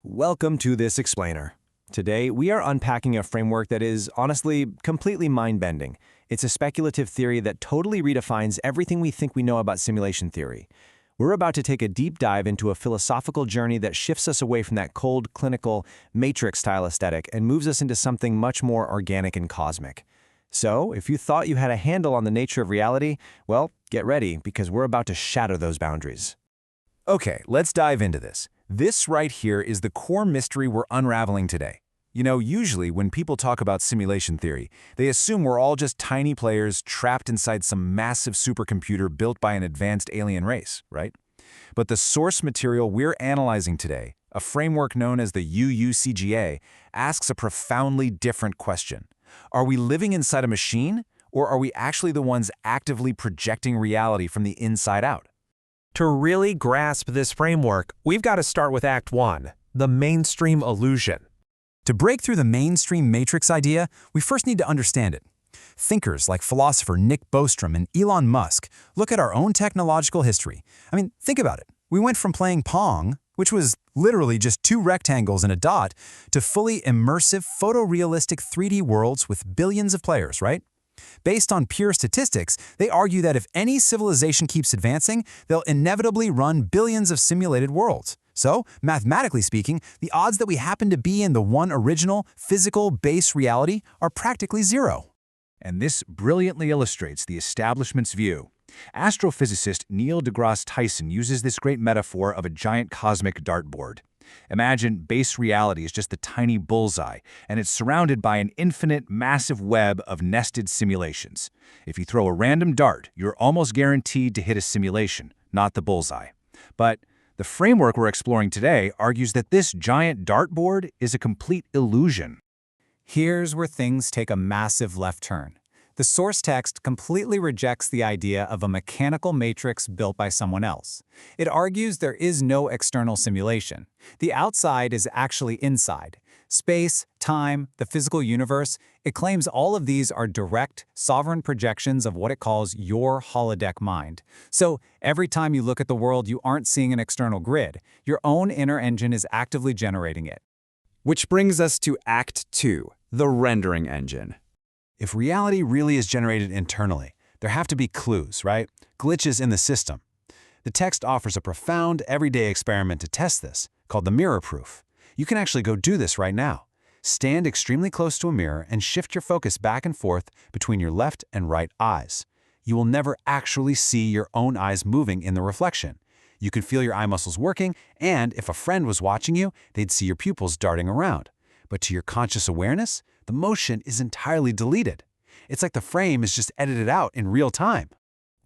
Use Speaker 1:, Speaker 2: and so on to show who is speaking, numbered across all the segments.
Speaker 1: Welcome to this explainer. Today, we are unpacking a framework that is, honestly, completely mind-bending. It's a speculative theory that totally redefines everything we think we know about simulation theory. We're about to take a deep dive into a philosophical journey that shifts us away from that cold, clinical, matrix-style aesthetic and moves us into something much more organic and cosmic. So, if you thought you had a handle on the nature of reality, well, get ready, because we're about to shatter those boundaries.
Speaker 2: Okay, let's dive into this. This right here is the core mystery we're unraveling today. Usually when people talk about simulation theory, they assume we're all just tiny players trapped inside some massive supercomputer built by an advanced alien race, right? But the source material we're analyzing today, a framework known as the UUCGA, asks a profoundly different question. Are we living inside a machine, or are we actually the ones actively projecting reality from the inside out?
Speaker 3: To really grasp this framework, we've got to start with Act 1, the mainstream illusion.
Speaker 2: To break through the mainstream matrix idea, we first need to understand it. Thinkers like philosopher Nick Bostrom and Elon Musk look at our own technological history. Think about it. We went from playing Pong, which was literally just two rectangles and a dot, to fully immersive, photorealistic 3D worlds with billions of players, right? Based on pure statistics, they argue that if any civilization keeps advancing, they'll inevitably run billions of simulated worlds. So, mathematically speaking, the odds that we happen to be in the one original, physical, base reality are practically zero.
Speaker 4: And this brilliantly illustrates the establishment's view. Astrophysicist Neil deGrasse Tyson uses this great metaphor of a giant cosmic dartboard. Imagine base reality is just the tiny bullseye, and it's surrounded by an infinite, massive web of nested simulations. If you throw a random dart, you're almost guaranteed to hit a simulation, not the bullseye. But the framework we're exploring today argues that this giant dartboard is a complete illusion.
Speaker 5: Here's where things take a massive left turn. The source text completely rejects the idea of a mechanical matrix built by someone else. It argues there is no external simulation. The outside is actually inside. Space, time, the physical universe, it claims all of these are direct, sovereign projections of what it calls your holodeck mind. So every time you look at the world, you aren't seeing an external grid. Your own inner engine is actively generating it.
Speaker 6: Which brings us to Act 2, the rendering engine.
Speaker 2: If reality really is generated internally, there have to be clues, right? Glitches in the system. The text offers a profound, everyday experiment to test this, called the mirror proof. You can actually go do this right now. Stand extremely close to a mirror and shift your focus back and forth between your left and right eyes. You will never actually see your own eyes moving in the reflection. You can feel your eye muscles working, and if a friend was watching you, they'd see your pupils darting around. But to your conscious awareness, the motion is entirely deleted. It's like the frame is just edited out in real time.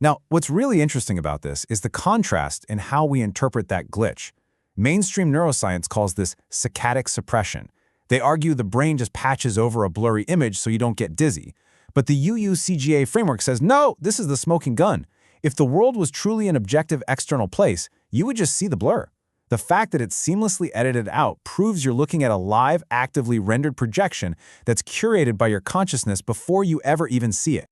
Speaker 1: Now, what's really interesting about this is the contrast in how we interpret that glitch. Mainstream neuroscience calls this saccadic suppression. They argue the brain just patches over a blurry image so you don't get dizzy. But the UUCGA framework says, no, this is the smoking gun. If the world was truly an objective external place, you would just see the blur. The fact that it's seamlessly edited out proves you're looking at a live, actively rendered projection that's curated by your consciousness before you ever even see it.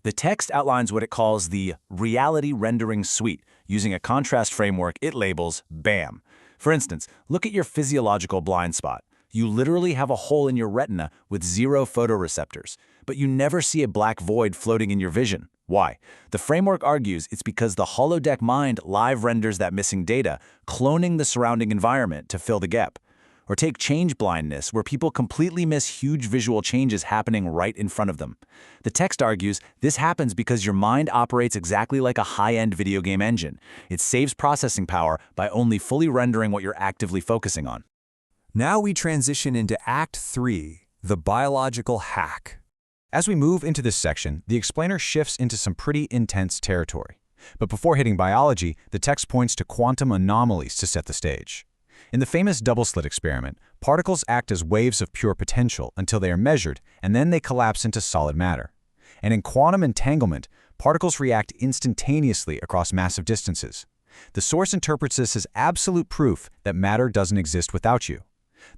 Speaker 4: The text outlines what it calls the reality rendering suite. Using a contrast framework, it labels BAM. For instance, look at your physiological blind spot. You literally have a hole in your retina with 0 photoreceptors, but you never see a black void floating in your vision. Why? The framework argues it's because the Holodeck Mind live renders that missing data, cloning the surrounding environment to fill the gap. Or take change blindness, where people completely miss huge visual changes happening right in front of them. The text argues this happens because your mind operates exactly like a high-end video game engine. It saves processing power by only fully rendering what you're actively focusing on.
Speaker 2: Now we transition into Act 3, the biological hack.
Speaker 1: As we move into this section, the explainer shifts into some pretty intense territory. But before hitting biology, the text points to quantum anomalies to set the stage. In the famous double-slit experiment, particles act as waves of pure potential until they are measured, and then they collapse into solid matter. And in quantum entanglement, particles react instantaneously across massive distances. The source interprets this as absolute proof that matter doesn't exist without you.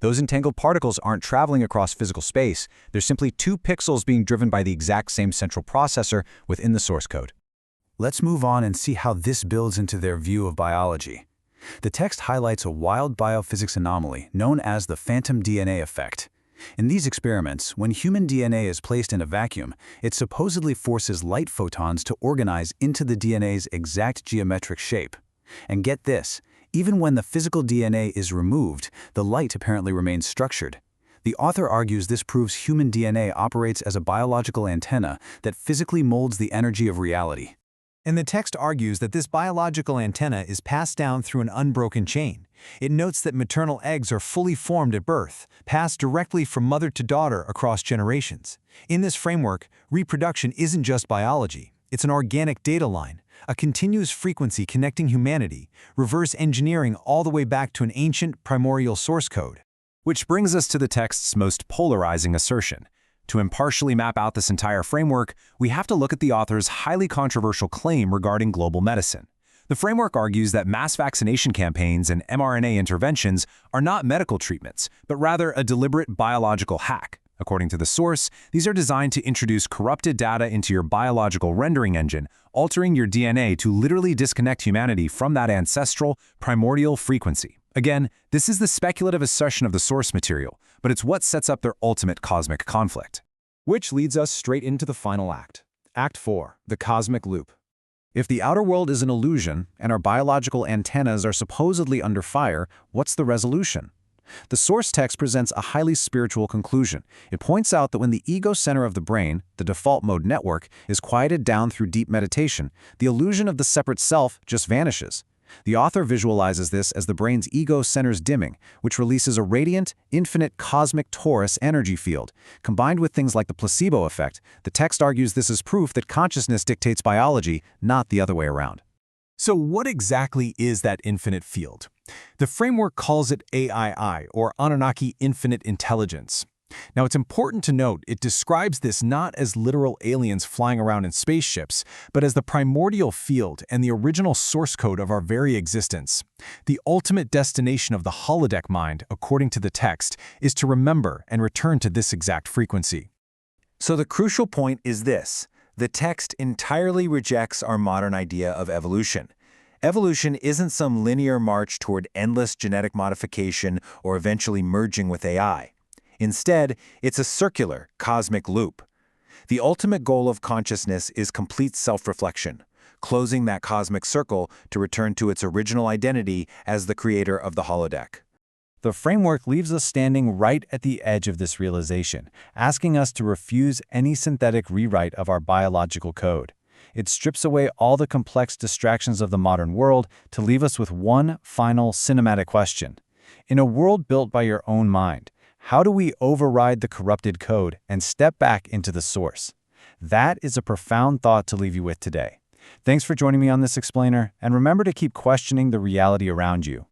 Speaker 1: Those entangled particles aren't traveling across physical space, they're simply 2 pixels being driven by the exact same central processor within the source code.
Speaker 2: Let's move on and see how this builds into their view of biology. The text highlights a wild biophysics anomaly known as the phantom DNA effect. In these experiments, when human DNA is placed in a vacuum, it supposedly forces light photons to organize into the DNA's exact geometric shape. And get this, even when the physical DNA is removed, the light apparently remains structured. The author argues this proves human DNA operates as a biological antenna that physically molds the energy of reality.
Speaker 5: And the text argues that this biological antenna is passed down through an unbroken chain. It notes that maternal eggs are fully formed at birth, passed directly from mother to daughter across generations. In this framework, reproduction isn't just biology. It's an organic data line, a continuous frequency connecting humanity, reverse engineering all the way back to an ancient primordial source code.
Speaker 3: Which brings us to the text's most polarizing assertion. To impartially map out this entire framework, we have to look at the author's highly controversial claim regarding global medicine. The framework argues that mass vaccination campaigns and mRNA interventions are not medical treatments, but rather a deliberate biological hack. According to the source, these are designed to introduce corrupted data into your biological rendering engine, altering your DNA to literally disconnect humanity from that ancestral, primordial frequency. Again, this is the speculative assertion of the source material, but it's what sets up their ultimate cosmic conflict.
Speaker 6: Which leads us straight into the final act. Act 4, the cosmic loop.
Speaker 4: If the outer world is an illusion and our biological antennas are supposedly under fire, what's the resolution? The source text presents a highly spiritual conclusion. It points out that when the ego center of the brain, the default mode network, is quieted down through deep meditation, the illusion of the separate self just vanishes. The author visualizes this as the brain's ego centers dimming, which releases a radiant, infinite cosmic torus energy field. Combined with things like the placebo effect, the text argues this is proof that consciousness dictates biology, not the other way around.
Speaker 5: So what exactly is that infinite field? The framework calls it AII, or Anunnaki Infinite Intelligence. Now, it's important to note it describes this not as literal aliens flying around in spaceships, but as the primordial field and the original source code of our very existence. The ultimate destination of the Holodeck Mind, according to the text, is to remember and return to this exact frequency.
Speaker 4: So the crucial point is this. The text entirely rejects our modern idea of evolution. Evolution isn't some linear march toward endless genetic modification or eventually merging with AI. Instead, it's a circular, cosmic loop. The ultimate goal of consciousness is complete self-reflection, closing that cosmic circle to return to its original identity as the creator of the holodeck.
Speaker 5: The framework leaves us standing right at the edge of this realization, asking us to refuse any synthetic rewrite of our biological code. It strips away all the complex distractions of the modern world to leave us with one final cinematic question. In a world built by your own mind, how do we override the corrupted code and step back into the source? That is a profound thought to leave you with today. Thanks for joining me on this explainer, and remember to keep questioning the reality around you.